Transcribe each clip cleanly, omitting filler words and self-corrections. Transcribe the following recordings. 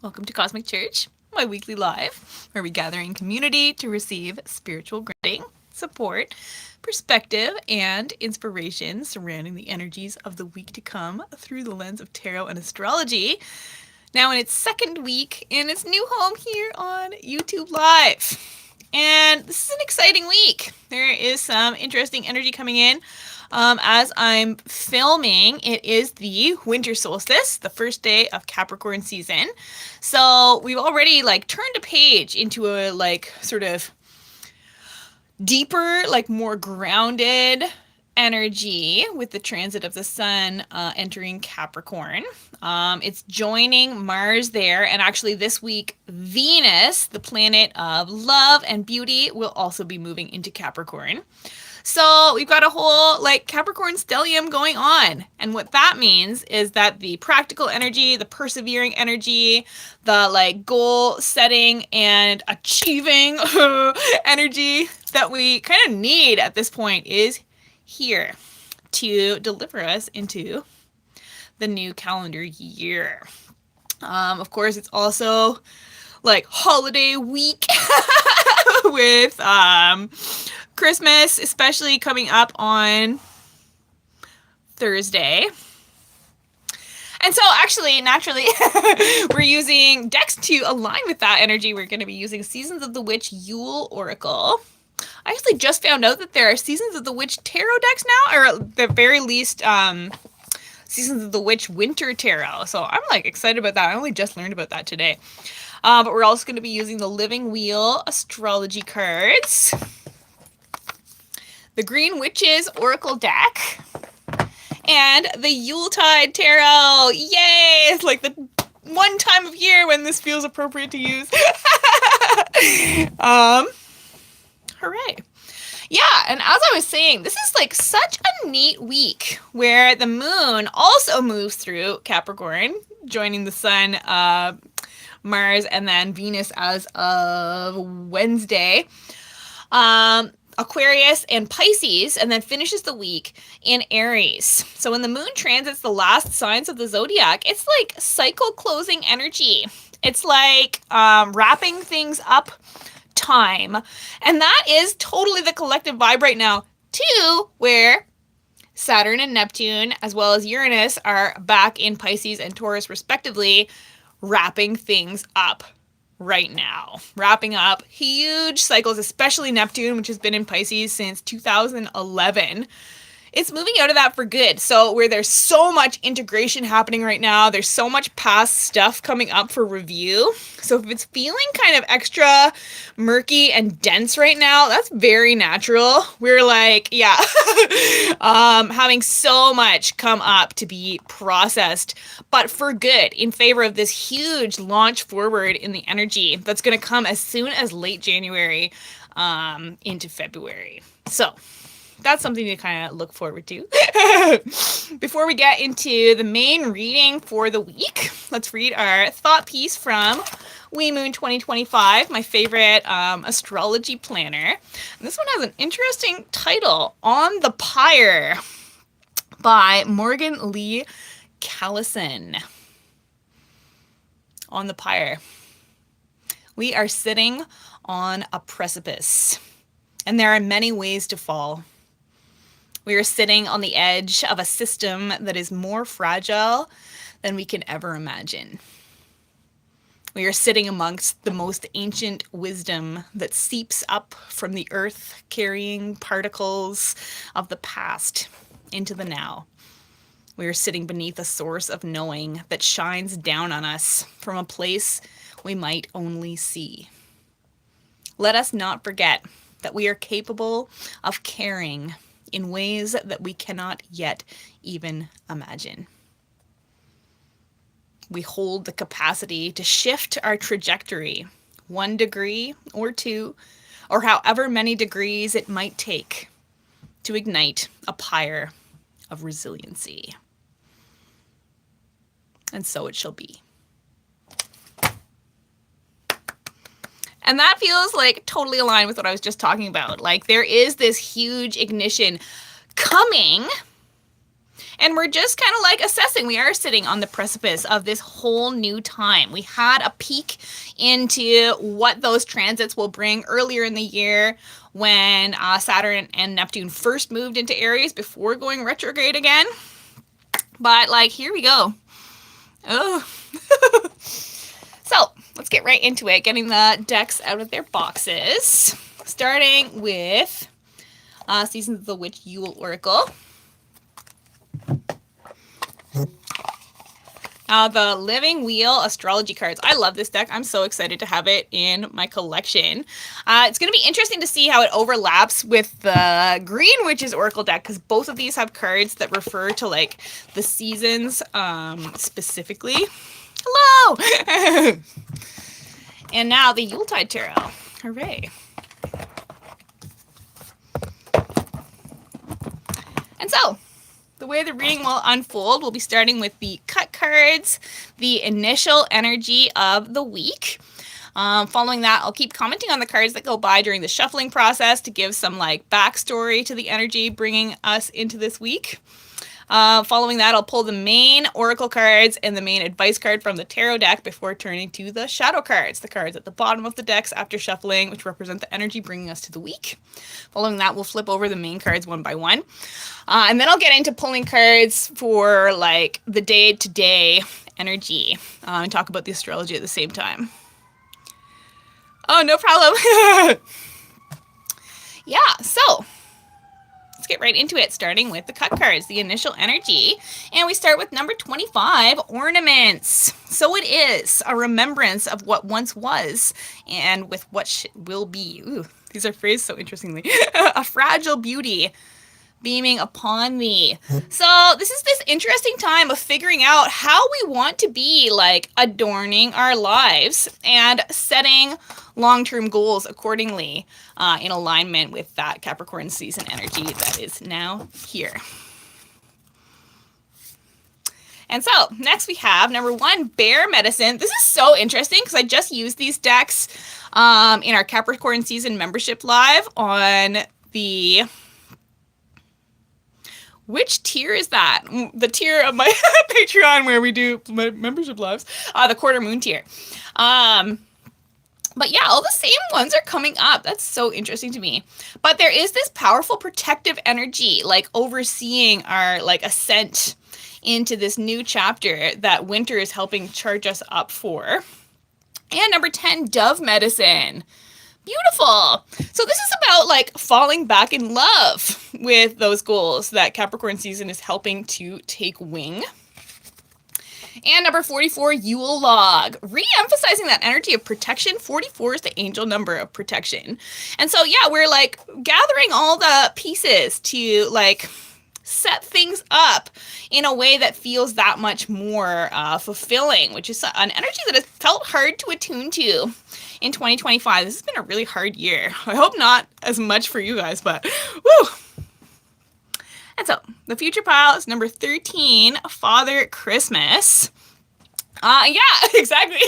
Welcome to Cosmic Church, my weekly live, where we gather in community to receive spiritual grounding, support, perspective, and inspiration surrounding the energies of the week to come through the lens of tarot and astrology. Now in its second week in its new home here on YouTube Live. And this is an exciting week. There is some interesting energy coming in. As I'm filming, it is the winter solstice, the first day of Capricorn season. So we've already turned a page into a sort of deeper, more grounded energy with the transit of the sun entering Capricorn. It's joining Mars there, and actually this week Venus, the planet of love and beauty, will also be moving into Capricorn. So we've got a whole Capricorn stellium going on. And what that means is that the practical energy, the persevering energy, the goal setting and achieving energy that we kind of need at this point is here to deliver us into the new calendar year. Of course, it's also holiday week with Christmas, especially coming up on Thursday. And so actually, naturally, we're using decks to align with that energy. We're going to be using Seasons of the Witch Yule Oracle. I actually just found out that there are Seasons of the Witch Tarot decks now, or at the very least, Seasons of the Witch Winter Tarot. So I'm excited about that. I only just learned about that today. But we're also going to be using the Living Wheel Astrology cards, the Green Witches Oracle deck, and the Yuletide Tarot. Yay! It's the one time of year when this feels appropriate to use. Hooray. Yeah, and as I was saying, this is such a neat week where the moon also moves through Capricorn, joining the sun, Mars, and then Venus as of Wednesday. Aquarius and Pisces, and then finishes the week in Aries. So when the moon transits the last signs of the zodiac, it's cycle closing energy. It's wrapping things up time. And that is totally the collective vibe right now, too, where Saturn and Neptune, as well as Uranus, are back in Pisces and Taurus, respectively, wrapping things up right now. Wrapping up huge cycles, especially Neptune, which has been in Pisces since 2011. It's moving out of that for good. So where there's so much integration happening right now, there's so much past stuff coming up for review. So if it's feeling kind of extra murky and dense right now, that's very natural. We're having so much come up to be processed, but for good, in favor of this huge launch forward in the energy that's going to come as soon as late January into February. So that's something to kind of look forward to. Before we get into the main reading for the week, let's read our thought piece from Wee Moon 2025, my favorite astrology planner. And this one has an interesting title, On the Pyre, by Morgan Lee Callison. On the pyre. We are sitting on a precipice, and there are many ways to fall. We are sitting on the edge of a system that is more fragile than we can ever imagine. We are sitting amongst the most ancient wisdom that seeps up from the earth, carrying particles of the past into the now. We are sitting beneath a source of knowing that shines down on us from a place we might only see. Let us not forget that we are capable of caring in ways that we cannot yet even imagine. We hold the capacity to shift our trajectory 1 degree or 2, or however many degrees it might take to ignite a pyre of resiliency. And so it shall be. And that feels totally aligned with what I was just talking about. There is this huge ignition coming, And we're just kind of like assessing. We are sitting on the precipice of this whole new time. We had a peek into what those transits will bring earlier in the year when Saturn and Neptune first moved into Aries before going retrograde again. But like, here we go. Oh. So let's get right into it, getting the decks out of their boxes. Starting with Seasons of the Witch Yule Oracle. The Living Wheel Astrology cards. I love this deck. I'm so excited to have it in my collection. It's going to be interesting to see how it overlaps with the Green Witches Oracle deck, because both of these have cards that refer to like the seasons specifically. Hello! And now the Yuletide Tarot. Hooray. And so, the way the reading will unfold, we'll be starting with the cut cards, the initial energy of the week. Following that, I'll keep commenting on the cards that go by during the shuffling process to give some like backstory to the energy bringing us into this week. Following that, I'll pull the main oracle cards and the main advice card from the tarot deck before turning to the shadow cards, the cards at the bottom of the decks after shuffling, which represent the energy bringing us to the week. Following that, we'll flip over the main cards one by one. And then I'll get into pulling cards for like the day-to-day energy and talk about the astrology at the same time. Oh, no problem. Yeah, so let's get right into it, starting with the cut cards, the initial energy. And we start with number 25, ornaments. So it is a remembrance of what once was and with what will be. Ooh, these are phrased so interestingly. A fragile beauty beaming upon thee. So this is this interesting time of figuring out how we want to be like adorning our lives and setting long-term goals accordingly in alignment with that Capricorn season energy that is now here. And so next we have number 1, Bear Medicine. This is so interesting because I just used these decks in our Capricorn season membership live on the... Which tier is that? The tier of my Patreon where we do my membership lives. The quarter moon tier. But yeah, all the same ones are coming up. That's so interesting to me. But there is this powerful protective energy, like overseeing our like ascent into this new chapter that winter is helping charge us up for. And number 10, Dove Medicine. Beautiful. So this is about like falling back in love with those goals that Capricorn season is helping to take wing. And number 44, Yule Log, re-emphasizing that energy of protection. 44 is the angel number of protection. And so, yeah, we're like gathering all the pieces to like set things up in a way that feels that much more fulfilling, which is an energy that has felt hard to attune to in 2025. This has been a really hard year. I hope not as much for you guys, but woo! And so, the future pile is number 13, Father Christmas. Yeah, exactly.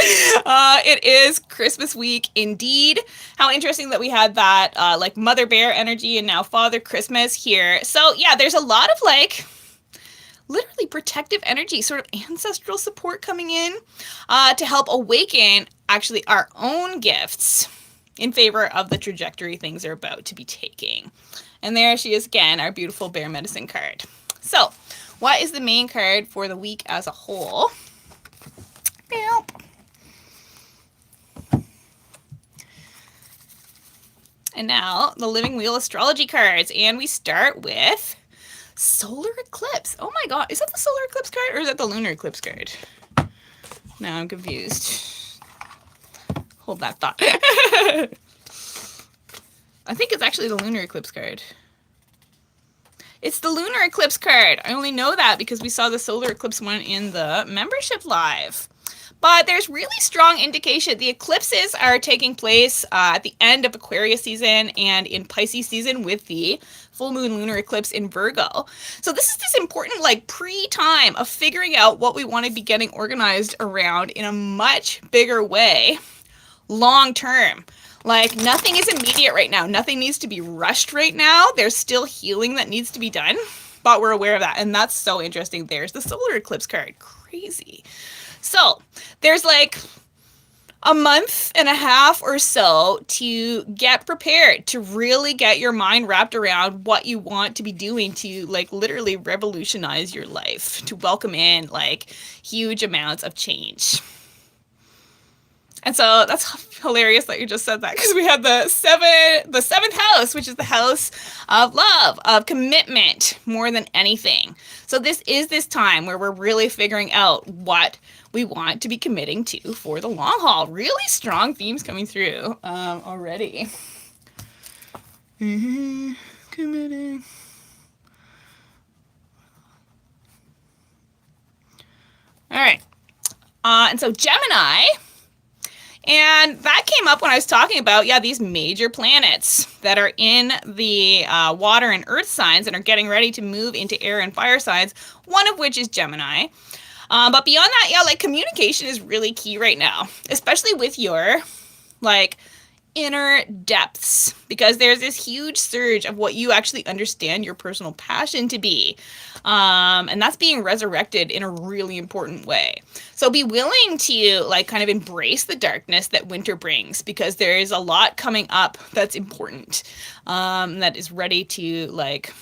It is Christmas week indeed. How interesting that we had that like Mother Bear energy and now Father Christmas here. So yeah, there's a lot of like literally protective energy, sort of ancestral support coming in to help awaken actually our own gifts in favor of the trajectory things are about to be taking. And there she is again, our beautiful Bear Medicine card. So, what is the main card for the week as a whole? And now, the Living Wheel Astrology cards. And we start with Solar Eclipse. Oh my god, is that the Solar Eclipse card or is that the Lunar Eclipse card? Now I'm confused. Hold that thought. I think it's actually the Lunar Eclipse card. It's the Lunar Eclipse card. I only know that because we saw the Solar Eclipse one in the membership live. But there's really strong indication the eclipses are taking place at the end of Aquarius season and in Pisces season with the full moon lunar eclipse in Virgo. So this is this important like pre-time of figuring out what we want to be getting organized around in a much bigger way long term. Like nothing is immediate right now. Nothing needs to be rushed right now. There's still healing that needs to be done. but we're aware of that. And that's so interesting. There's the solar eclipse card. Crazy. So there's like a month and a half or so to get prepared, to really get your mind wrapped around what you want to be doing to like literally revolutionize your life, to welcome in like huge amounts of change. And so that's hilarious that you just said that, because we have the seventh house, which is the house of love, of commitment more than anything. So this is this time where we're really figuring out what we want to be committing to for the long haul. Really strong themes coming through already. Committing. All right. And so Gemini. And that came up when I was talking about, these major planets that are in the water and earth signs and are getting ready to move into air and fire signs, one of which is Gemini. But beyond that, like communication is really key right now, especially with your like inner depths, because there's this huge surge of what you actually understand your personal passion to be. And that's being resurrected in a really important way. So be willing to like kind of embrace the darkness that winter brings, because there is a lot coming up that's important, that is ready to like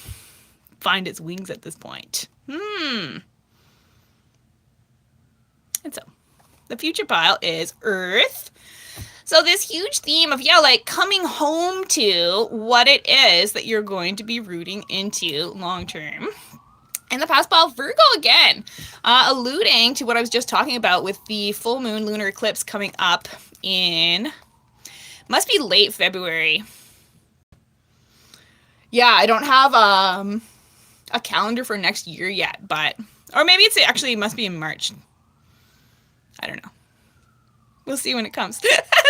find its wings at this point. And so the future pile is Earth. So this huge theme of, like coming home to what it is that you're going to be rooting into long term. And the past pile, Virgo again, alluding to what I was just talking about with the full moon lunar eclipse coming up in, must be late February. Yeah, I don't have a calendar for next year yet, but, or maybe it's actually must be in March. I don't know. We'll see when it comes.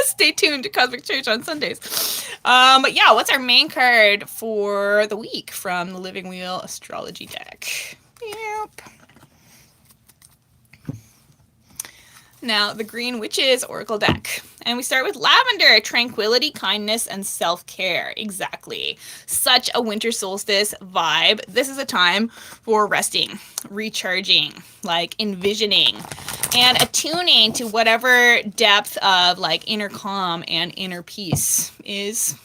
Stay tuned to Cosmic Church on Sundays. But what's our main card for the week from the Living Wheel Astrology deck? Yep. Now, the Green Witches Oracle deck. And we start with Lavender, tranquility, kindness, and self-care. Exactly. Such a winter solstice vibe. This is a time for resting, recharging, like envisioning, and attuning to whatever depth of like inner calm and inner peace is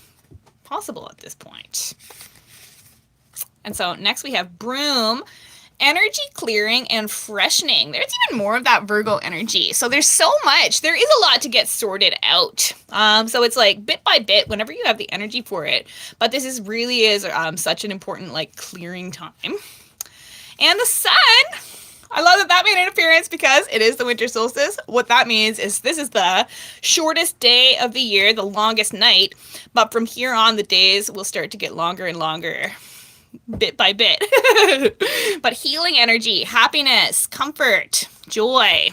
possible at this point. And so next we have Broom, energy clearing and freshening. There's even more of that Virgo energy. So there's so much. There is a lot to get sorted out. So it's like bit by bit whenever you have the energy for it. But this is really such an important like clearing time. And the Sun, I love that made an appearance because it is the winter solstice. What that means is this is the shortest day of the year, the longest night. But from here on, the days will start to get longer and longer, bit by bit. But healing energy, happiness, comfort, joy,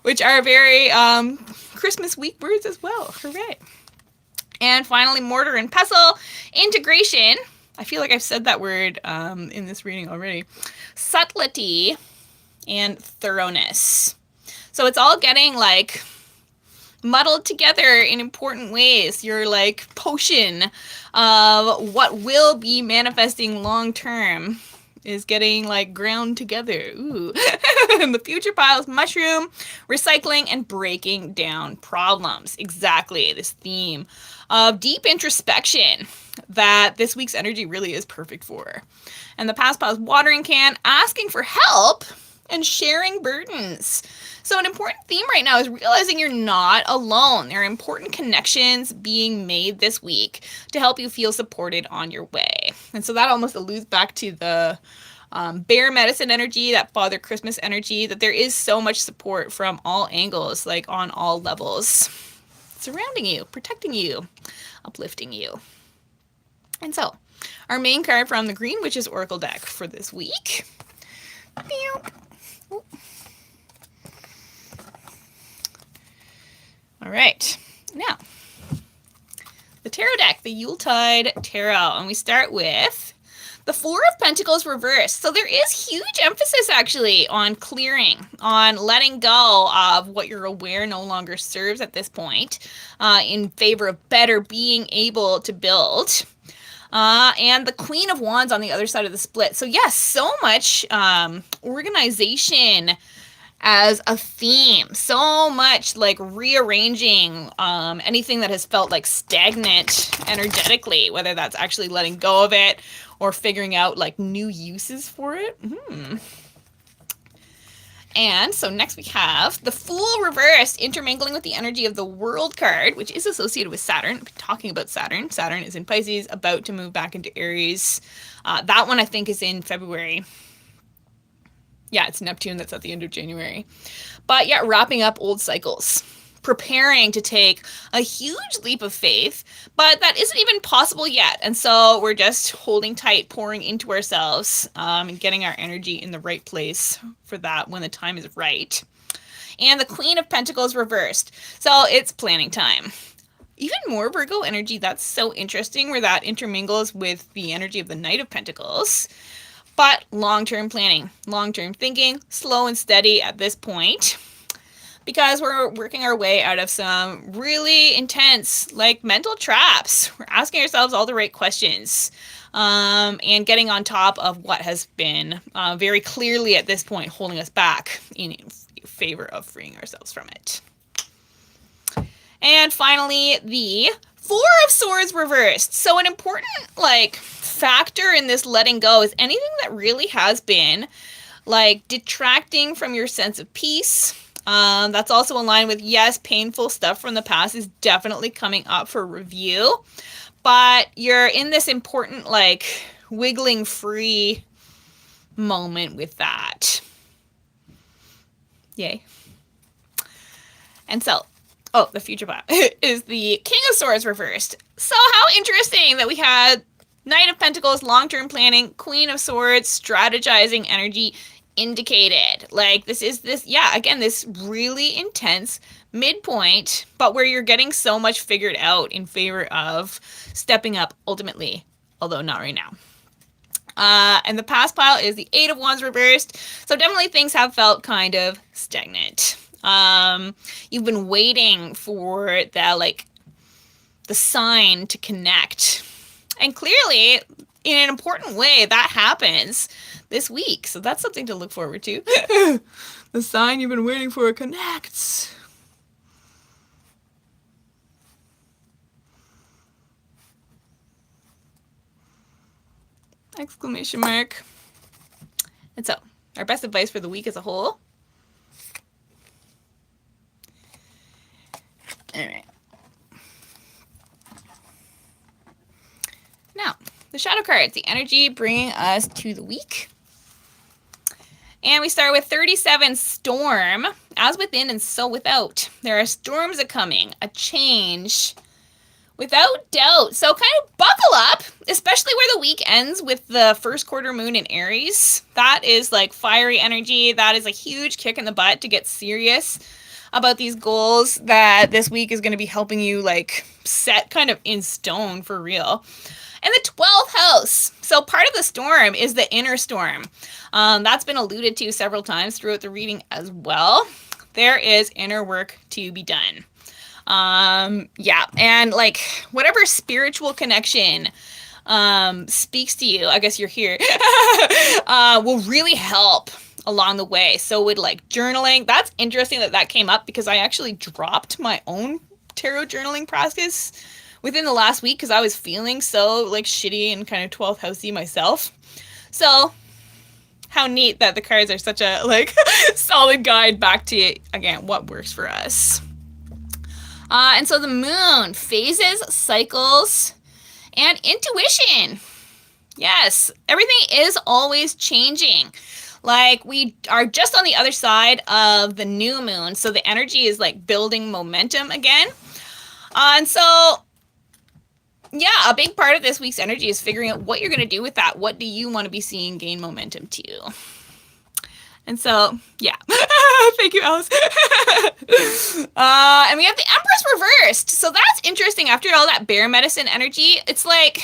which are very Christmas week words as well. Hooray. And finally, mortar and pestle, integration. I feel like I've said that word in this reading already. Subtlety and thoroughness. So it's all getting like muddled together in important ways. Your like potion of what will be manifesting long term is getting like ground together. Ooh. And the future piles, mushroom, recycling, and breaking down problems. Exactly, this theme of deep introspection that this week's energy really is perfect for. And the past piles, watering can, asking for help, and sharing burdens. So an important theme right now is realizing you're not alone. There are important connections being made this week to help you feel supported on your way. And so that almost alludes back to the bear medicine energy, that Father Christmas energy, that there is so much support from all angles, like on all levels, surrounding you, protecting you, uplifting you. And so our main card from the Green Witches Oracle deck for this week. All right, now the tarot deck, the Yuletide Tarot, and we start with the Four of Pentacles reversed. So there is huge emphasis actually on clearing, on letting go of what you're aware no longer serves at this point, in favor of better being able to build. And the Queen of Wands on the other side of the split. So yes, so much organization as a theme, so much like rearranging anything that has felt like stagnant energetically, whether that's actually letting go of it or figuring out like new uses for it. And so next we have the Fool reversed, intermingling with the energy of the World card, which is associated with Saturn. I've been talking about Saturn. Saturn is in Pisces, about to move back into Aries. That one I think is in February. Yeah, it's Neptune that's at the end of January. But yeah, wrapping up old cycles, preparing to take a huge leap of faith, but that isn't even possible yet. And so we're just holding tight, pouring into ourselves, and getting our energy in the right place for that when the time is right. And the Queen of Pentacles reversed. So it's planning time. Even more Virgo energy, that's so interesting, where that intermingles with the energy of the Knight of Pentacles. But long-term planning, long-term thinking, slow and steady at this point, because we're working our way out of some really intense, like, mental traps. We're asking ourselves all the right questions, and getting on top of what has been very clearly at this point holding us back in favor of freeing ourselves from it. And finally, the Four of Swords reversed. So an important, like, factor in this letting go is anything that really has been, like, detracting from your sense of peace. That's also aligned with, yes, painful stuff from the past is definitely coming up for review. But you're in this important, like, wiggling free moment with that. Yay. And so, the future plot is the King of Swords reversed. So how interesting that we had Knight of Pentacles, long-term planning, Queen of Swords, strategizing energy indicated. Like, again, this really intense midpoint, but where you're getting so much figured out in favor of stepping up ultimately, although not right now. And the past pile is the Eight of Wands reversed. So definitely things have felt kind of stagnant. You've been waiting for the sign to connect. And clearly, in an important way, that happens this week. So that's something to look forward to. The sign you've been waiting for connects. Exclamation mark. And so, our best advice for the week as a whole. All right. Now, the shadow cards, the energy bringing us to the week. And we start with 37, Storm. As within and so without. There are storms a-coming, a change, without doubt. So kind of buckle up, especially where the week ends with the first quarter moon in Aries. That is like fiery energy. That is a huge kick in the butt to get serious about these goals that this week is going to be helping you like set kind of in stone for real. And the 12th house. So part of the storm is the inner storm. That's been alluded to several times throughout the reading as well. There is inner work to be done. And like whatever spiritual connection speaks to you, I guess you're here, will really help along the way. So with like journaling, that's interesting that came up because I actually dropped my own tarot journaling practice within the last week because I was feeling so like shitty and kind of 12th housey myself. So how neat that the cards are such a like solid guide back to, again, what works for us. And so the moon, phases, cycles, and intuition. Yes, everything is always changing. Like we are just on the other side of the new moon. So the energy is like building momentum again. And so, yeah, a big part of this week's energy is figuring out what you're going to do with that. What do you want to be seeing gain momentum too? And so, yeah. Thank you, Alice. And we have the Empress reversed. So that's interesting. After all that bear medicine energy, it's like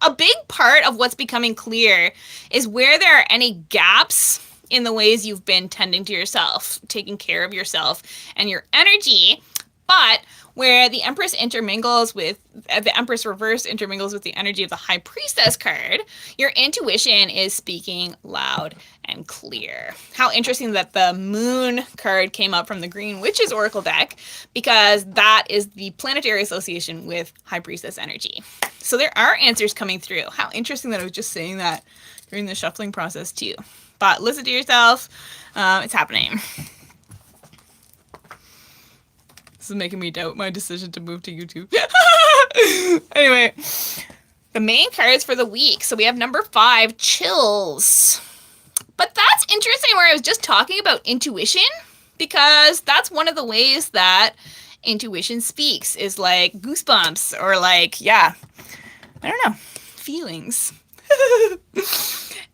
a big part of what's becoming clear is where there are any gaps in the ways you've been tending to yourself, taking care of yourself and your energy. But where the Empress intermingles with the Empress reverse intermingles with the energy of the High Priestess card, your intuition is speaking loud and clear. How interesting that the Moon card came up from the Green Witches Oracle deck, because that is the planetary association with High Priestess energy. So there are answers coming through. How interesting that I was just saying that during the shuffling process too. But listen to yourself. It's happening. This is making me doubt my decision to move to YouTube. Anyway, the main cards for the week. So we have number 5, Chills. But that's interesting, where I was just talking about intuition, because that's one of the ways that intuition speaks, is like goosebumps, or like, yeah, I don't know, feelings.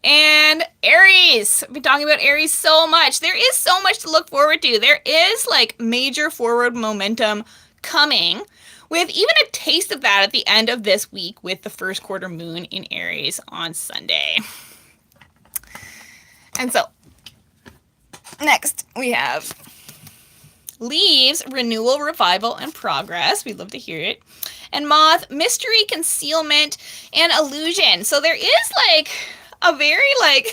And Aries, I've been talking about Aries so much. There is so much to look forward to. There is like major forward momentum coming, with even a taste of that at the end of this week with the first quarter moon in Aries on Sunday. And so next we have Leaves, Renewal, Revival, and Progress. We'd love to hear it. And Moth, Mystery, Concealment, and Illusion. So there is like a very like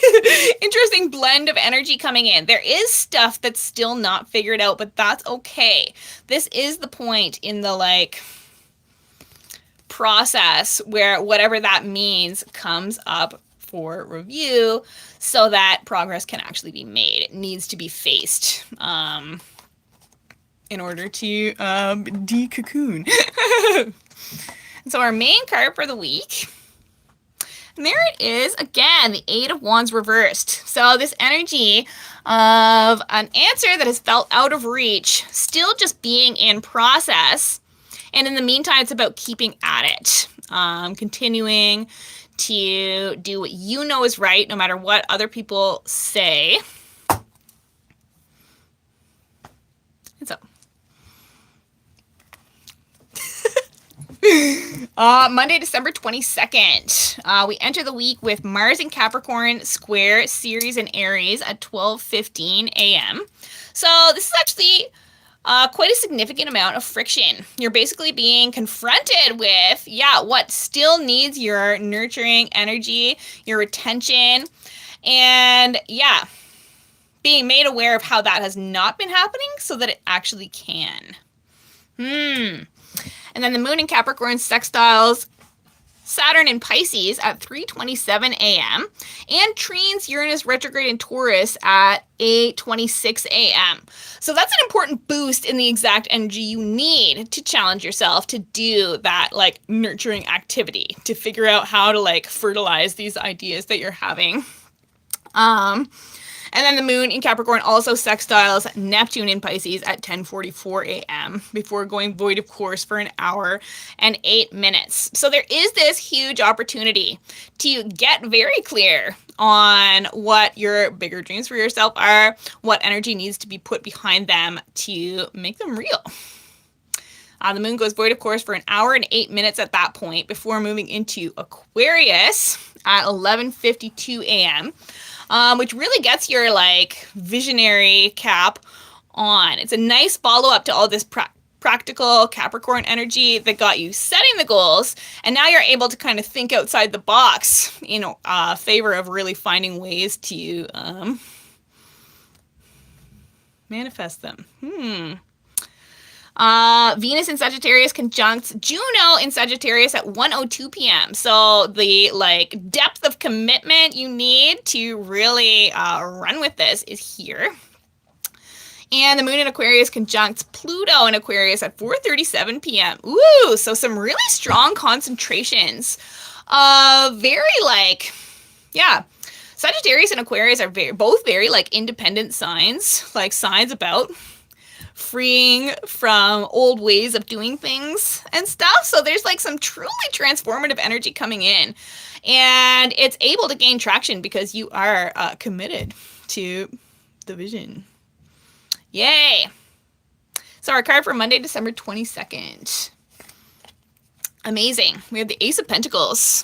interesting blend of energy coming in. There is stuff that's still not figured out, but that's okay. This is the point in the like process where whatever that means comes up for review, so that progress can actually be made. It needs to be faced in order to de-cocoon. So our main card for the week, and there it is again, the 8 of Wands reversed. So this energy of an answer that has felt out of reach, still just being in process, and in the meantime it's about keeping at it, continuing to do what you know is right, no matter what other people say. And so Monday, December 22nd, we enter the week with Mars in Capricorn square Ceres in Aries at 12:15 a.m. So this is actually quite a significant amount of friction. You're basically being confronted with, what still needs your nurturing energy, your attention, and being made aware of how that has not been happening so that it actually can. And then the moon in Capricorn sextiles Saturn in Pisces at 3:27 a.m. and trines Uranus retrograde in Taurus at 8:26 a.m. So that's an important boost in the exact energy you need to challenge yourself to do that like nurturing activity, to figure out how to like fertilize these ideas that you're having. And then the moon in Capricorn also sextiles Neptune in Pisces at 10:44 a.m. before going void of course for an hour and 8 minutes. So there is this huge opportunity to get very clear on what your bigger dreams for yourself are, what energy needs to be put behind them to make them real. The moon goes void of course for an hour and 8 minutes at that point before moving into Aquarius at 11:52 a.m. Which really gets your like visionary cap on. It's a nice follow-up to all this practical Capricorn energy that got you setting the goals, and now you're able to kind of think outside the box in favor of really finding ways to manifest them. Venus in Sagittarius conjuncts Juno in Sagittarius at 1:02 p.m. So the like depth of commitment you need to really run with this is here. And the moon in Aquarius conjuncts Pluto in Aquarius at 4:37 p.m. Ooh, so some really strong concentrations. Very like, Sagittarius and Aquarius are both very like independent signs, like signs about freeing from old ways of doing things and stuff. So there's like some truly transformative energy coming in, and it's able to gain traction because you are committed to the vision. Yay. So our card for Monday, December 22nd. Amazing. We have the Ace of Pentacles.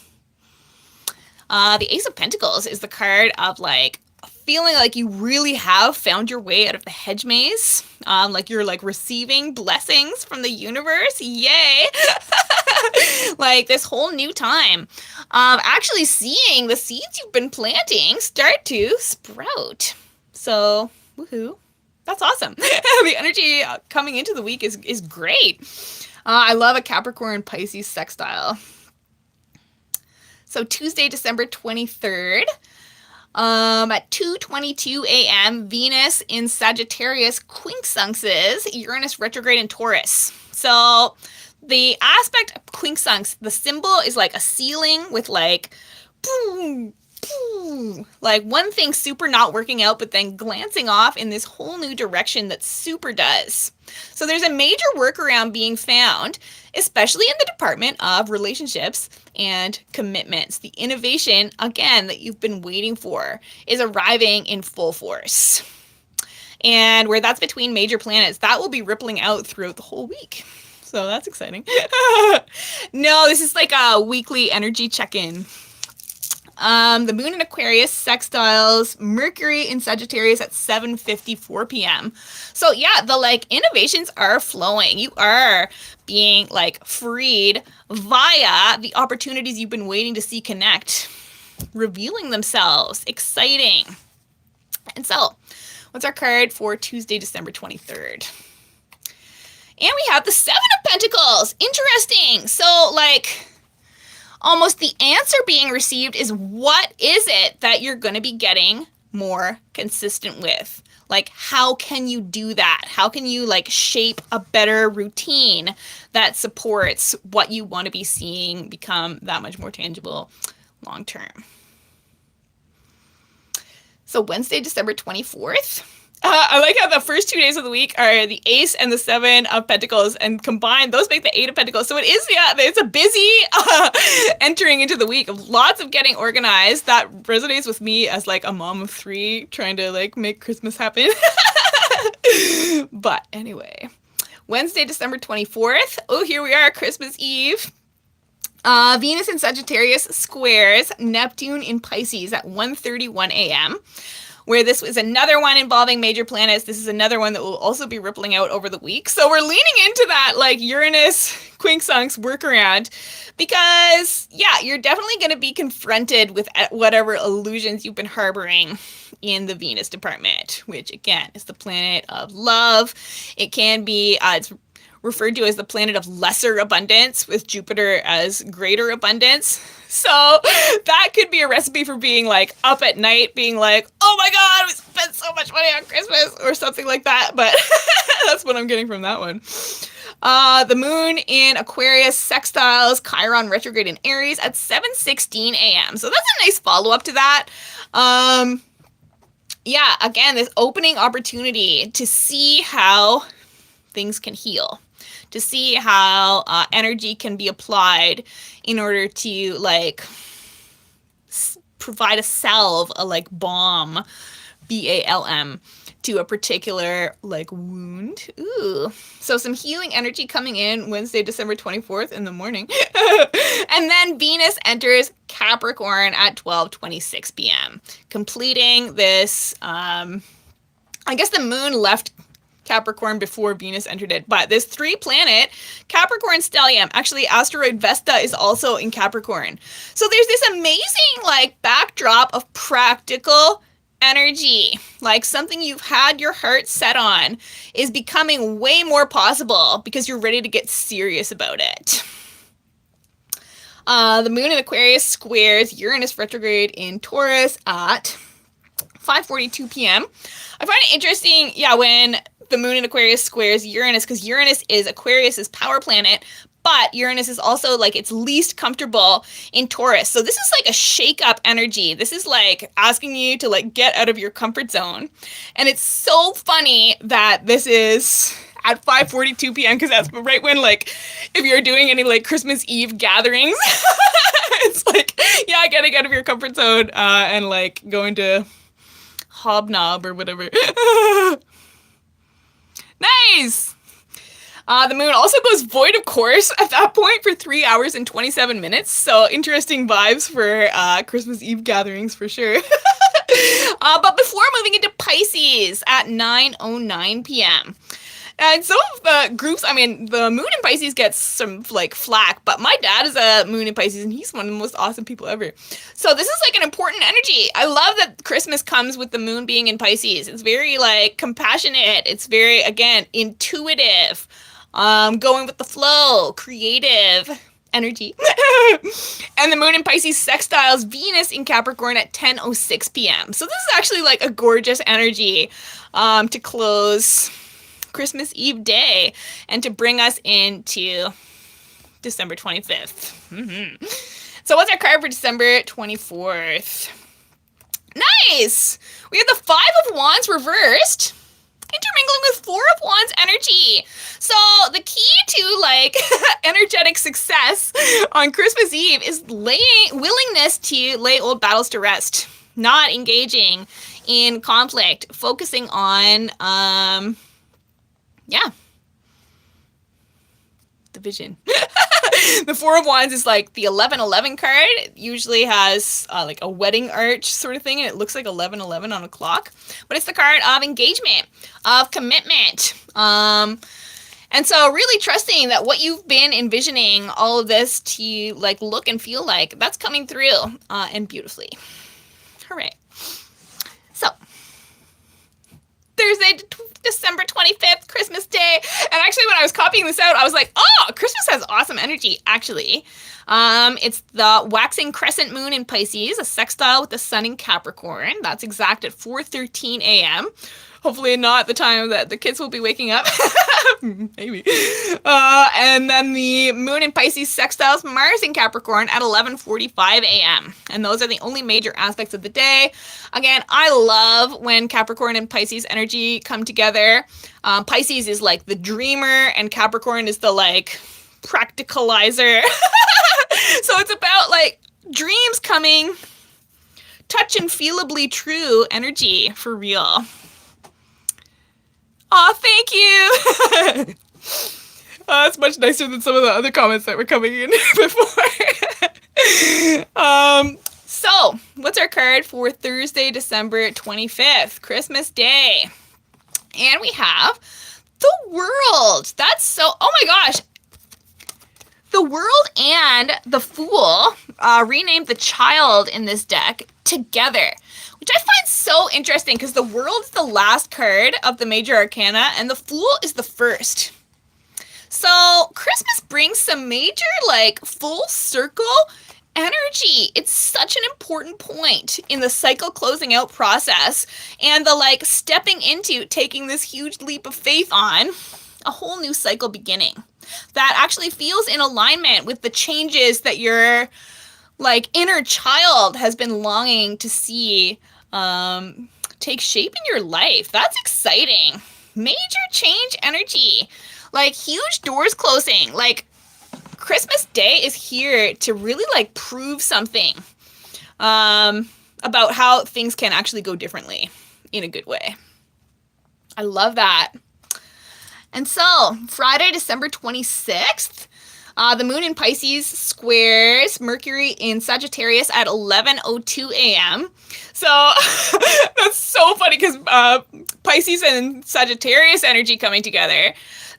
The Ace of Pentacles is the card of like feeling like you really have found your way out of the hedge maze. Like you're like receiving blessings from the universe. Yay! Like this whole new time. Actually seeing the seeds you've been planting start to sprout. So, woohoo. That's awesome. The energy coming into the week is great. I love a Capricorn Pisces sextile. So Tuesday, December 23rd, at 2:22 a.m., Venus in Sagittarius quincunxes Uranus retrograde in Taurus. So the aspect of quincunx, the symbol is like a ceiling with like, boom, boom, like one thing super not working out, but then glancing off in this whole new direction that super does. So there's a major workaround being found, especially in the department of relationships and commitments. The innovation, again, that you've been waiting for is arriving in full force. And where that's between major planets, that will be rippling out throughout the whole week. So that's exciting. No, this is like a weekly energy check-in. The moon in Aquarius sextiles Mercury in Sagittarius at 7:54 p.m. So yeah, the like innovations are flowing. You are being like freed via the opportunities you've been waiting to see connect, revealing themselves. Exciting. And so, what's our card for Tuesday, December 23rd? And we have the Seven of Pentacles. Interesting. So like, almost the answer being received is, what is it that you're going to be getting more consistent with? Like, how can you do that? How can you like shape a better routine that supports what you want to be seeing become that much more tangible long term? So Wednesday, December 24th. I like how the first 2 days of the week are the Ace and the Seven of Pentacles, and combined, those make the Eight of Pentacles. So it is, yeah, it's a busy entering into the week of lots of getting organized. That resonates with me as like a mom of three trying to like make Christmas happen. But anyway, Wednesday, December 24th. Oh, here we are, Christmas Eve. Venus in Sagittarius squares Neptune in Pisces at 1:31 a.m., where this was another one involving major planets. This is another one that will also be rippling out over the week. So we're leaning into that like Uranus quincunx workaround because, yeah, you're definitely going to be confronted with whatever illusions you've been harboring in the Venus department, which again is the planet of love. It can be, it's referred to as the planet of lesser abundance, with Jupiter as greater abundance. So that could be a recipe for being like up at night, being like, oh my God, we spent so much money on Christmas or something like that. But that's what I'm getting from that one. The moon in Aquarius sextiles Chiron retrograde in Aries at 7:16 a.m. So that's a nice follow-up to that. Yeah, again, this opening opportunity to see how things can heal, to see how energy can be applied in order to like provide a salve, a like balm, BALM, to a particular like wound. Ooh. So some healing energy coming in Wednesday, December 24th in the morning. And then Venus enters Capricorn at 12:26 p.m., completing this, I guess the moon left Capricorn before Venus entered it, but this 3-planet Capricorn stellium, actually asteroid Vesta is also in Capricorn. So there's this amazing like backdrop of practical energy, like something you've had your heart set on is becoming way more possible because you're ready to get serious about it. The moon in Aquarius squares Uranus retrograde in Taurus at 5:42 p.m. I find it interesting, yeah, when the moon in Aquarius squares Uranus, because Uranus is Aquarius's power planet, but Uranus is also like its least comfortable in Taurus. So this is like a shake-up energy. This is like asking you to like get out of your comfort zone. And it's so funny that this is at 5:42 p.m. because that's right when like if you're doing any like Christmas Eve gatherings, it's like, yeah, getting out of your comfort zone and like going to hobnob or whatever. Nice! The moon also goes void, of course, at that point for 3 hours and 27 minutes. So interesting vibes for Christmas Eve gatherings for sure. But before moving into Pisces at 9:09 p.m. And some of the groups, I mean, the moon in Pisces gets some like flack, but my dad is a moon in Pisces and he's one of the most awesome people ever. So this is like an important energy. I love that Christmas comes with the moon being in Pisces. It's very like compassionate. It's very, again, intuitive, going with the flow, creative energy. And the moon in Pisces sextiles Venus in Capricorn at 10:06 p.m. So this is actually like a gorgeous energy to close Christmas Eve day and to bring us into December 25th. Mm-hmm. So what's our card for December 24th? Nice! We have the Five of Wands reversed, intermingling with Four of Wands energy. So the key to like energetic success on Christmas Eve is willingness to lay old battles to rest, not engaging in conflict, focusing on the vision. The Four of Wands is like the 11:11 card. It usually has like a wedding arch sort of thing, and it looks like 11:11 on a clock. But it's the card of engagement, of commitment. And so really trusting that what you've been envisioning all of this to like look and feel like, that's coming through and beautifully. Hooray. So, Thursday, December 25th, Christmas Day. And actually, when I was copying this out, I was like, oh, Christmas has awesome energy, actually. It's the waxing crescent moon in Pisces, a sextile with the sun in Capricorn. That's exact at 4:13 a.m. Hopefully not the time that the kids will be waking up. Maybe. And then the moon in Pisces sextiles Mars in Capricorn at 11:45 a.m. And those are the only major aspects of the day. Again, I love when Capricorn and Pisces energy come together. Pisces is like the dreamer and Capricorn is the like practicalizer. So it's about like dreams coming, touch and feelably true energy for real. Aw, thank you. That's much nicer than some of the other comments that were coming in before. So, what's our card for Thursday, December 25th, Christmas Day? And we have the World. That's so, oh my gosh. The World and the Fool renamed the Child in this deck together, which I find so interesting because the World is the last card of the major arcana and the Fool is the first. So Christmas brings some major like full circle energy. It's such an important point in the cycle closing out process and the like stepping into taking this huge leap of faith on a whole new cycle beginning that actually feels in alignment with the changes that your like inner child has been longing to see take shape in your life. That's exciting. Major change energy, like huge doors closing. Like Christmas Day is here to really like prove something about how things can actually go differently in a good way. I love that. And so Friday, December 26th, the moon in Pisces squares Mercury in Sagittarius at 11:02 a.m. So that's so funny because Pisces and Sagittarius energy coming together.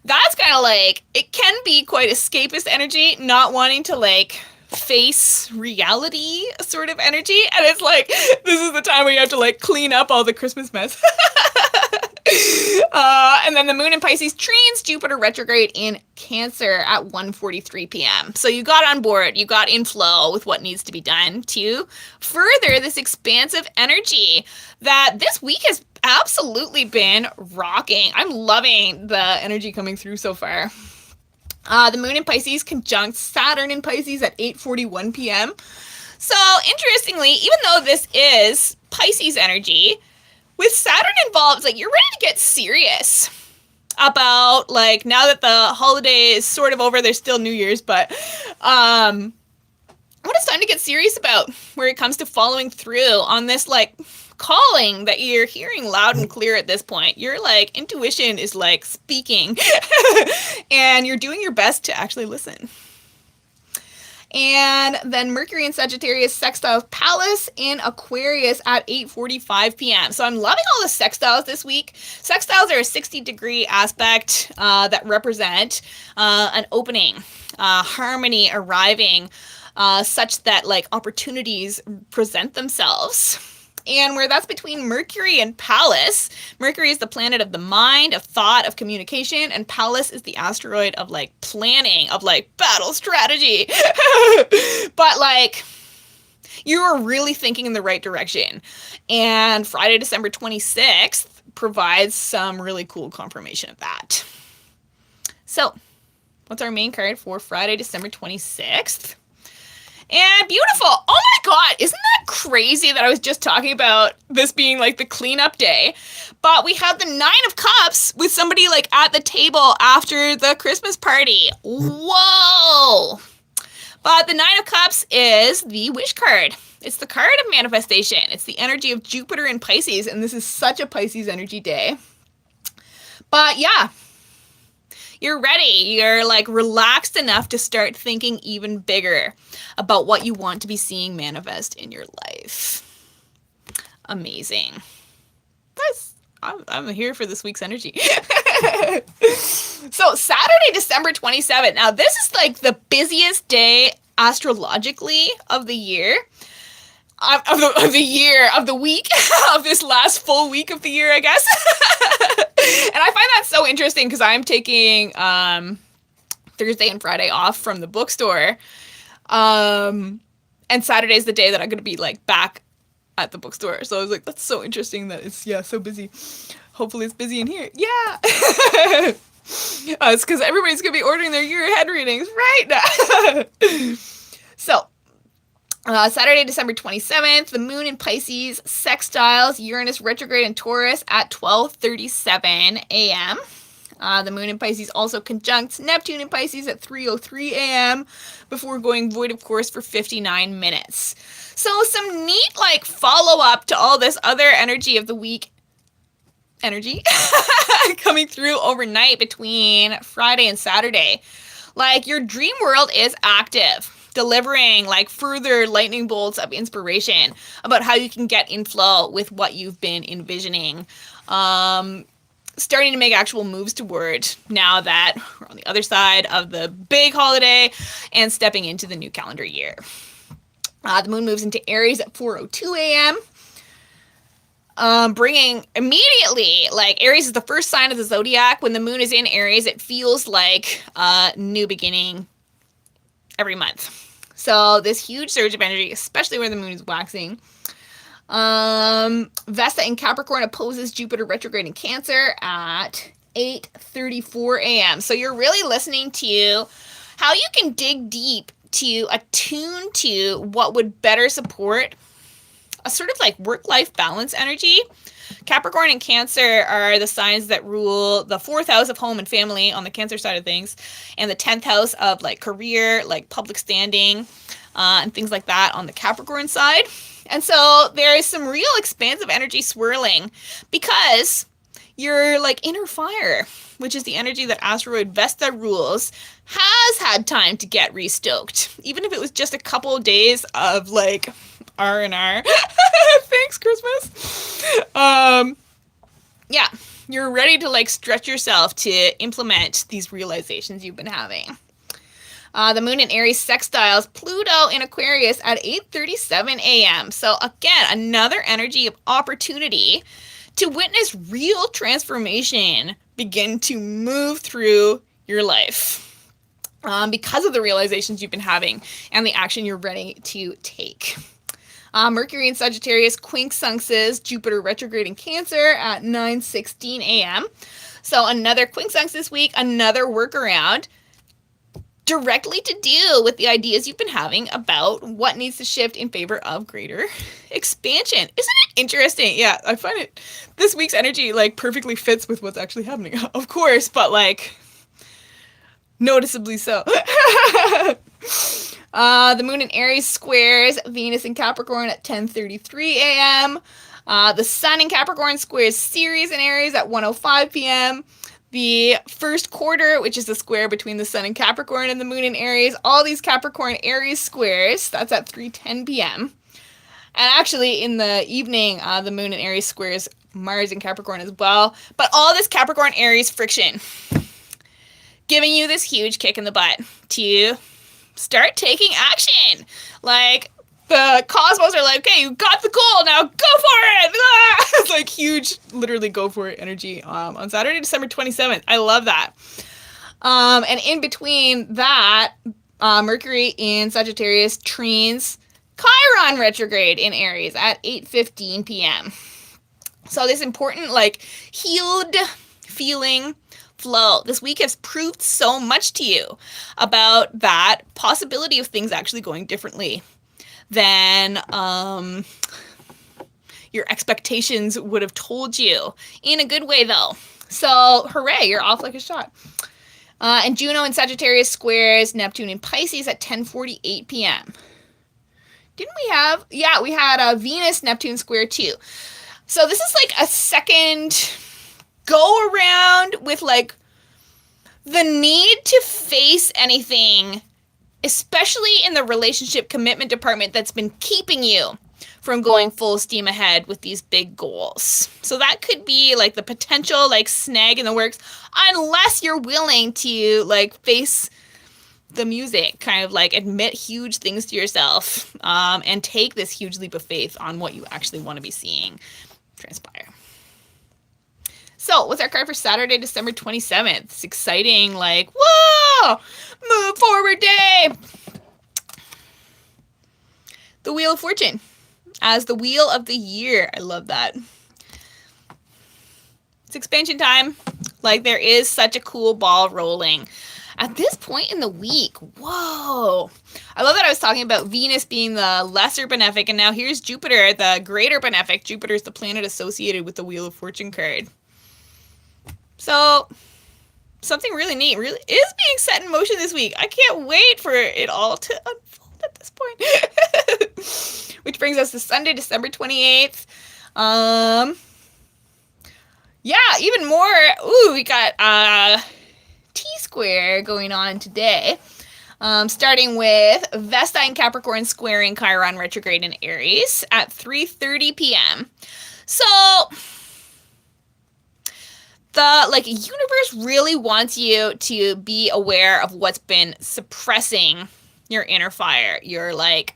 That's kind of like, it can be quite escapist energy, not wanting to like face reality sort of energy. And it's like, this is the time where you have to like clean up all the Christmas mess. And then the moon in Pisces trines Jupiter retrograde in Cancer at 1:43 p.m. So you got on board, you got in flow with what needs to be done to further this expansive energy that this week has absolutely been rocking. I'm loving the energy coming through so far. The moon in Pisces conjunct Saturn in Pisces at 8:41 p.m. So interestingly, even though this is Pisces energy, with Saturn involved, like you're ready to get serious about like, now that the holiday is sort of over, there's still New Year's, but what it's time to get serious about where it comes to following through on this like calling that you're hearing loud and clear at this point. Your like intuition is like speaking and you're doing your best to actually listen. And then Mercury in Sagittarius sextiles Pallas in Aquarius at 8:45 p.m. So I'm loving all the sextiles this week. Sextiles are a 60-degree aspect that represent an opening, harmony arriving, such that like opportunities present themselves. And where that's between Mercury and Pallas. Mercury is the planet of the mind, of thought, of communication, and Pallas is the asteroid of like planning, of like battle strategy. But like you're really thinking in the right direction. And Friday, December 26th provides some really cool confirmation of that. So, what's our main card for Friday, December 26th? And beautiful. Oh my god, isn't that crazy that I was just talking about this being like the cleanup day? But we have the Nine of Cups with somebody like at the table after the Christmas party. Whoa! But the Nine of Cups is the wish card. It's the card of manifestation. It's the energy of Jupiter in Pisces, and this is such a Pisces energy day. But yeah, you're ready. You're like relaxed enough to start thinking even bigger about what you want to be seeing manifest in your life. Amazing. I'm here for this week's energy. So Saturday, December 27th. Now this is like the busiest day astrologically of the year. Of the week, of this last full week of the year, I guess. And I find that so interesting because I'm taking Thursday and Friday off from the bookstore. And Saturday's the day that I'm going to be like back at the bookstore. So I was like, that's so interesting that it's, so busy. Hopefully it's busy in here. Yeah. It's because everybody's going to be ordering their year ahead readings right now. So, Saturday, December 27th, the moon in Pisces sextiles Uranus retrograde in Taurus at 12:37 a.m. The moon in Pisces also conjuncts Neptune in Pisces at 3:03 a.m. before going void of course for 59 minutes. So some neat like follow-up to all this other energy of the week coming through overnight between Friday and Saturday. Like your dream world is active, delivering like further lightning bolts of inspiration about how you can get in flow with what you've been envisioning. Starting to make actual moves toward now that we're on the other side of the big holiday and stepping into the new calendar year. The moon moves into Aries at 4:02 a.m. Bringing immediately, like Aries is the first sign of the zodiac. When the moon is in Aries, it feels like a new beginning every month. So this huge surge of energy, especially where the moon is waxing. Vesta in Capricorn opposes Jupiter retrograde in Cancer at 8:34 a.m. So you're really listening to how you can dig deep to attune to what would better support a sort of like work-life balance energy. Capricorn and Cancer are the signs that rule the 4th house of home and family on the Cancer side of things, and the 10th house of like career, like public standing, and things like that on the Capricorn side. And so there is some real expansive energy swirling because your like inner fire, which is the energy that asteroid Vesta rules, has had time to get restoked. Even if it was just a couple of days of like R&R. Thanks, Christmas. Yeah, you're ready to like stretch yourself to implement these realizations you've been having. The moon in Aries sextiles Pluto in Aquarius at 8:37 a.m. So again, another energy of opportunity to witness real transformation begin to move through your life because of the realizations you've been having and the action you're ready to take. Mercury in Sagittarius quincunxes Jupiter retrograde in Cancer at 9:16 a.m. So another quincunx this week, another workaround directly to deal with the ideas you've been having about what needs to shift in favor of greater expansion. Isn't it interesting? Yeah, I find it, this week's energy like perfectly fits with what's actually happening, of course, but like noticeably so. The moon in Aries squares Venus in Capricorn at 10:33 a.m. The sun in Capricorn squares Ceres in Aries at 1:05 p.m. The first quarter, which is the square between the sun in Capricorn and the moon in Aries, all these Capricorn Aries squares, that's at 3:10 p.m. And actually, in the evening, the moon in Aries squares Mars in Capricorn as well. But all this Capricorn Aries friction giving you this huge kick in the butt to start taking action. Like, the cosmos are like, okay, you got the goal, now go for it! Ah! It's like huge, literally go for it energy on Saturday, December 27th. I love that. And in between that, Mercury in Sagittarius trines Chiron retrograde in Aries at 8:15 p.m. So this important, like, healed feeling flow this week has proved so much to you about that possibility of things actually going differently than your expectations would have told you, in a good way though. So hooray, you're off like a shot. And Juno in Sagittarius squares Neptune in Pisces at 10:48 p.m. Didn't we have? Yeah, we had a Venus Neptune square too. So this is like a second go around with like the need to face anything, especially in the relationship commitment department, that's been keeping you from going full steam ahead with these big goals. So that could be like the potential like snag in the works, unless you're willing to like face the music, kind of like admit huge things to yourself, and take this huge leap of faith on what you actually want to be seeing transpire. So what's our card for Saturday, December 27th? It's exciting, like, whoa, move forward day. The Wheel of Fortune as the wheel of the year. I love that. It's expansion time. Like, there is such a cool ball rolling at this point in the week. Whoa. I love that I was talking about Venus being the lesser benefic, and now here's Jupiter, the greater benefic. Jupiter's the planet associated with the Wheel of Fortune card. So something really neat really is being set in motion this week. I can't wait for it all to unfold at this point. Which brings us to Sunday, December 28th. Yeah, even more. Ooh, we got T-square going on today. Starting with Vesta in Capricorn squaring Chiron retrograde in Aries at 3:30 p.m. So the like universe really wants you to be aware of what's been suppressing your inner fire, your like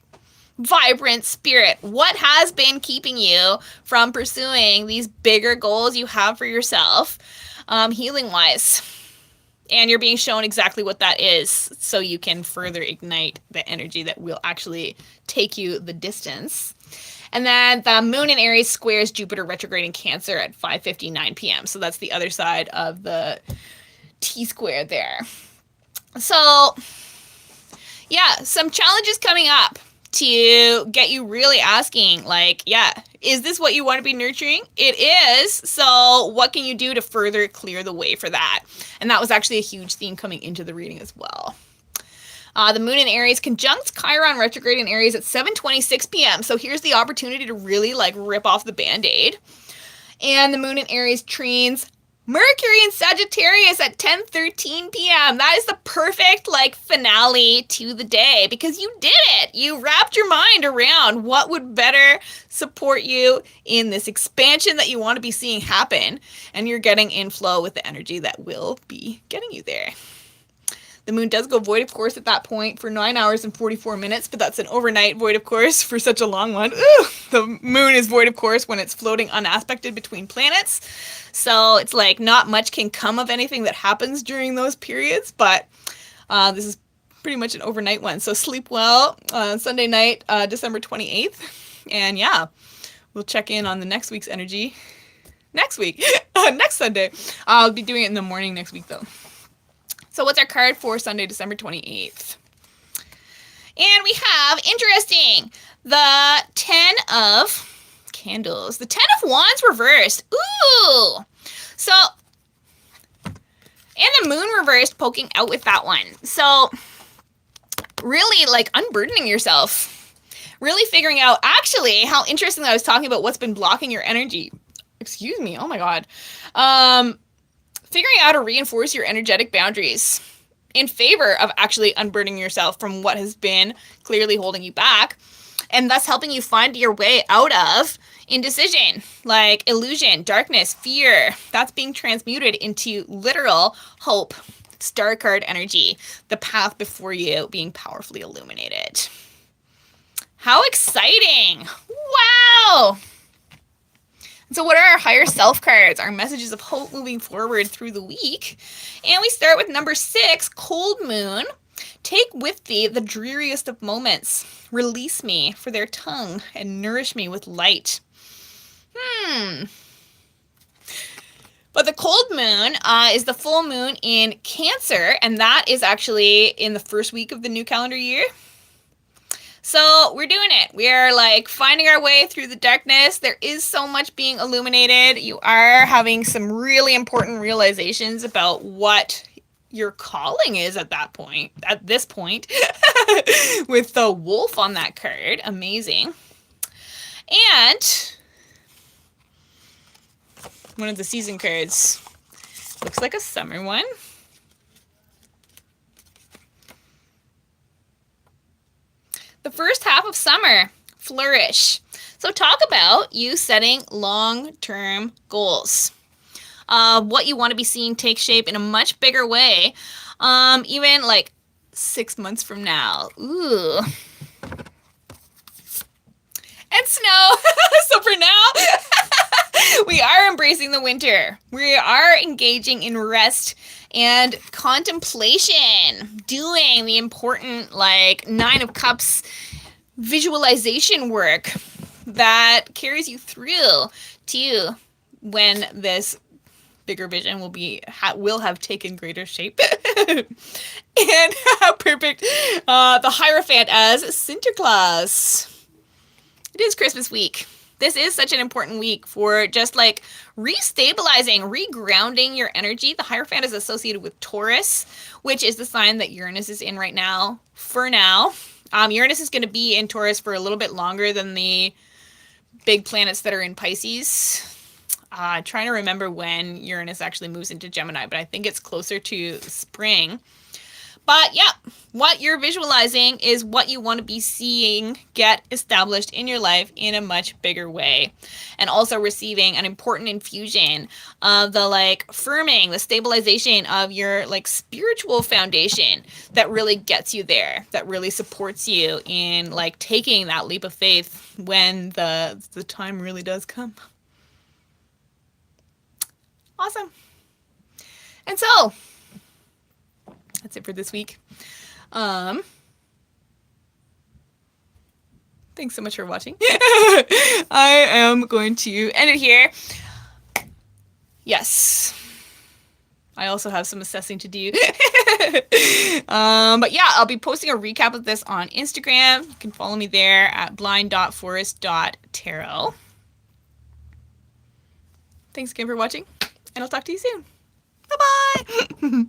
vibrant spirit. What has been keeping you from pursuing these bigger goals you have for yourself, healing wise? And you're being shown exactly what that is, so you can further ignite the energy that will actually take you the distance. And then the moon in Aries squares Jupiter retrograde in Cancer at 5:59 p.m. So that's the other side of the T-square there. So yeah, some challenges coming up to get you really asking, like, yeah, is this what you want to be nurturing? It is. So what can you do to further clear the way for that? And that was actually a huge theme coming into the reading as well. The moon in Aries conjuncts Chiron retrograde in Aries at 7:26 p.m. So here's the opportunity to really like rip off the Band-Aid. And the moon in Aries trines Mercury in Sagittarius at 10:13 p.m. That is the perfect like finale to the day, because you did it. You wrapped your mind around what would better support you in this expansion that you want to be seeing happen, and you're getting in flow with the energy that will be getting you there. The moon does go void of course at that point for 9 hours and 44 minutes, but that's an overnight void of course for such a long one. Ooh, the moon is void of course when it's floating unaspected between planets. So it's like not much can come of anything that happens during those periods, but this is pretty much an overnight one. So sleep well on Sunday night, December 28th. And yeah, we'll check in on the next week's energy next week, next Sunday. I'll be doing it in the morning next week though. So what's our card for Sunday, December 28th? And we have, interesting, the 10 of Candles. The 10 of Wands reversed. Ooh! So, and the moon reversed, poking out with that one. So, really, like, unburdening yourself. Really figuring out, actually, how interesting that I was talking about what's been blocking your energy. Excuse me, oh my god. figuring out how to reinforce your energetic boundaries in favor of actually unburdening yourself from what has been clearly holding you back, and thus helping you find your way out of indecision, like illusion, darkness, fear. That's being transmuted into literal hope, star card energy, the path before you being powerfully illuminated. How exciting! Wow! So what are our higher self cards? Our messages of hope moving forward through the week. And we start with number 6, Cold Moon. Take with thee the dreariest of moments. Release me for their tongue and nourish me with light. But the cold moon is the full moon in Cancer, and that is actually in the first week of the new calendar year. So we're doing it. We are like finding our way through the darkness. There is so much being illuminated. You are having some really important realizations about what your calling is at this point, with the wolf on that card. Amazing. And one of the season cards looks like a summer one. The first half of summer, flourish. So talk about you setting long-term goals. What you want to be seeing take shape in a much bigger way, even like 6 months from now. Ooh. And snow. So for now, we are embracing the winter. We are engaging in rest and contemplation, doing the important like 9 of Cups visualization work that carries you through to when this bigger vision will have taken greater shape. And how perfect the Hierophant as Sinterklaas. It is Christmas week. This is such an important week for just like restabilizing, regrounding your energy. The Hierophant is associated with Taurus, which is the sign that Uranus is in right now. For now, Uranus is going to be in Taurus for a little bit longer than the big planets that are in Pisces. Trying to remember when Uranus actually moves into Gemini, but I think it's closer to spring. But yeah, what you're visualizing is what you want to be seeing get established in your life in a much bigger way. And also receiving an important infusion of the like firming, the stabilization of your like spiritual foundation that really gets you there, that really supports you in like taking that leap of faith when the time really does come. Awesome. And so that's it for this week. Thanks so much for watching. I am going to end it here. Yes. I also have some assessing to do. But yeah, I'll be posting a recap of this on Instagram. You can follow me there at blind.forest.tarot. Thanks again for watching, and I'll talk to you soon. Bye-bye.